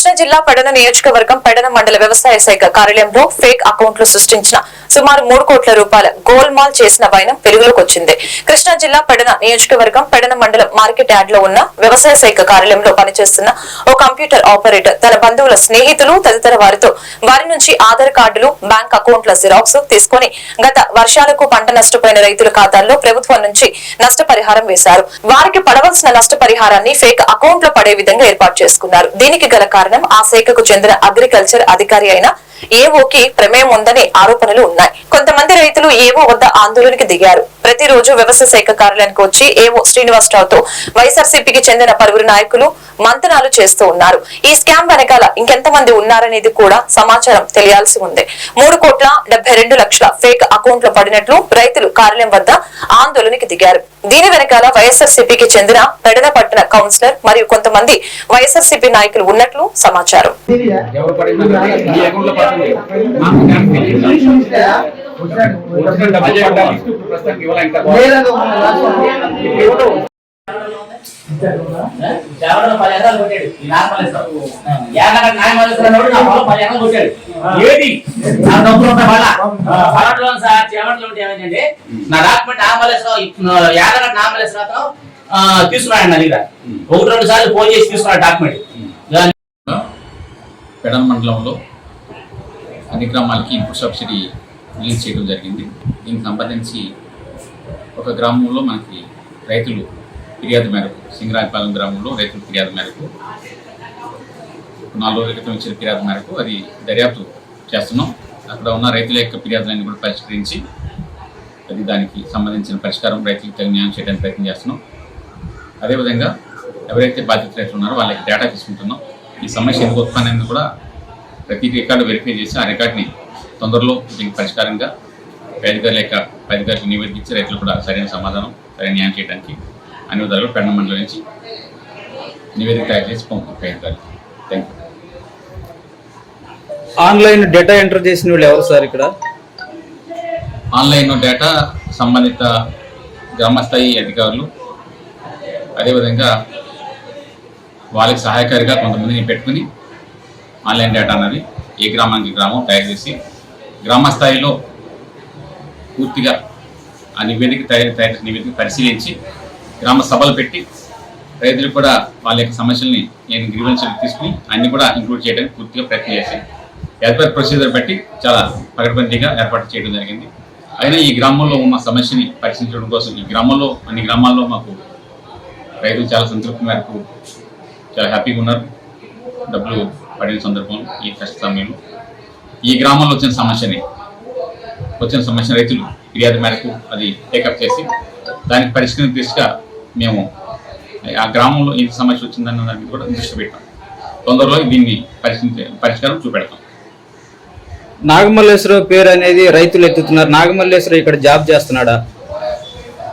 కృష్ణా జిల్లా పెడన నియోజకవర్గం పెడన మండల వ్యవసాయ శాఖ కార్యాలయంలో ఫేక్ అకౌంట్లు సృష్టించిన సుమారు 3 కోట్ల రూపాయల గోల్మాల్ చేసిన వైనం వెలుగులోకి వచ్చింది. కృష్ణా జిల్లా పెడన నియోజకవర్గం పెడన మండలం మార్కెట్ యార్డ్ లో ఉన్న వ్యవసాయ శాఖ కార్యాలయంలో పనిచేస్తున్న ఓ కంప్యూటర్ ఆపరేటర్ తన బంధువుల స్నేహితులు తదితర వారి నుంచి ఆధార్ కార్డులు, బ్యాంక్ అకౌంట్ల జిరాక్స్ తీసుకుని గత వర్షాలకు పంట నష్టపోయిన రైతుల ఖాతాల్లో ప్రభుత్వం నుంచి నష్టపరిహారం వేశారు. వారికి పడవలసిన నష్టపరిహారాన్ని ఫేక్ అకౌంట్ లో పడే విధంగా ఏర్పాటు చేసుకున్నారు. దీనికి గల కారణం ఆ శాఖకు చెందిన అగ్రికల్చర్ అధికారి అయిన ఏవోకి ప్రమేయం ఉందనే ఆరోపణలు ఉన్నాయి. కొంతమంది రైతులు ఏవో వద్ద ఆందోళనకి దిగారు. ప్రతిరోజు వ్యవసాయ శాఖ కార్యాలయానికి వచ్చి ఏవో శ్రీనివాసరావుతో వైఎస్ఆర్సీపీకి చెందిన పలువురు నాయకులు మంతనాలు చేస్తూ ఉన్నారు. ఈ స్కామ్ వెనకాల ఇంకెంతమంది ఉన్నారనేది కూడా సమాచారం తెలియాల్సి ఉంది. 3,72,00,000 ఫేక్ అకౌంట్ లో పడినట్లు రైతులు కార్యాలయం వద్ద ఆందోళనకి దిగారు. దీని వెనకాల వైఎస్ఆర్సీపీకి చెందిన పెడన పట్టణ కౌన్సిలర్ మరియు కొంతమంది వైఎస్ఆర్సీపీ నాయకులు ఉన్నట్లు సమాచారం. నా డాక్యుమెంట్ తీసుకున్నాడు నా దగ్గర 1-2 సార్లు ఫోన్ చేసి తీసుకున్నాడు డాక్యుమెంట్. పెడన మండలంలో అన్ని గ్రామాలకి ఇన్పుట్ సబ్సిడీ రిలీజ్ చేయడం జరిగింది. దీనికి సంబంధించి ఒక గ్రామంలో మనకి రైతులు ఫిర్యాదు మేరకు, సింగరాయపాలెం గ్రామంలో రైతుల ఫిర్యాదు మేరకు 4 రోజుల క్రితం ఇచ్చిన ఫిర్యాదు మేరకు అది దర్యాప్తు చేస్తున్నాం. అక్కడ ఉన్న రైతుల యొక్క ఫిర్యాదులన్నీ కూడా పరిష్కరించి అది దానికి సంబంధించిన పరిష్కారం రైతులకు తగిన న్యాయం చేయడానికి ప్రయత్నం చేస్తున్నాం. అదేవిధంగా ఎవరైతే బాధిత రైతులు ఉన్నారో వాళ్ళకి డేటా తీసుకుంటున్నాం. ఈ సమస్య ఎందుకు ఉత్పన్నమైంది కూడా ప్రతి రికార్డు వెరిఫై చేసి ఆ రికార్డుని తొందరలో దీనికి పరిష్కారంగా అధికారులకు నివేదించి రైతులు కూడా సరైన సమాధానం, సరైన న్యాయం చేయడానికి అన్ని విధాలుగా పెడన మండలం నుంచి నివేదిక తయారు చేసి పంపుతాం. Thank you. Online data enter చేసిన వాళ్ళు ఎవరు సార్? ఇక్కడ ఆన్లైన్ డేటా సంబంధిత గ్రామస్థాయి అధికారులు, అదేవిధంగా వాళ్ళకి సహాయకారిగా కొంతమందిని పెట్టుకుని ఆన్లైన్ డేటా అన్నది ఏ గ్రామానికి గ్రామం తయారు చేసి గ్రామస్థాయిలో పూర్తిగా ఆ నివేదిక తయారు నివేదిక పరిశీలించి గ్రామ సభలు పెట్టి రైతులు కూడా వాళ్ళ యొక్క సమస్యల్ని గ్రీవెన్స్లు తీసుకుని అన్ని కూడా ఇంక్లూడ్ చేయడానికి పూర్తిగా ప్రయత్నం చేసి యాజ్ పర్ ప్రొసీజర్ బట్టి చాలా పకడ్బందీగా ఏర్పాటు చేయడం జరిగింది. అయినా ఈ గ్రామంలో ఉన్న సమస్యని పరిశీలించడం కోసం ఈ గ్రామంలో అన్ని గ్రామాల్లో మాకు రైతులు చాలా సంతృప్తి మేరకు చాలా హ్యాపీగా ఉన్నారు. డబ్బులు పడిన సందర్భంలో ఈ కష్ట సమయంలో ఈ గ్రామంలో వచ్చిన సమస్యని రైతులు ఫిర్యాదు మేరకు అది టేకప్ చేసి దానికి పరిష్కరణ దిశగా మేము ఆ గ్రామంలో ఏ సమస్య వచ్చిందన్న దానికి కూడా దృష్టి పెట్టాం. తొందరలో దీన్ని పరిష్కారం చూపెడతాం. నాగమల్లేశ్వరరావు పేరు అనేది రైతులు ఎత్తుతున్నారు. నాగమల్లేశ్వరరావు ఇక్కడ జాబ్ చేస్తున్నాడా?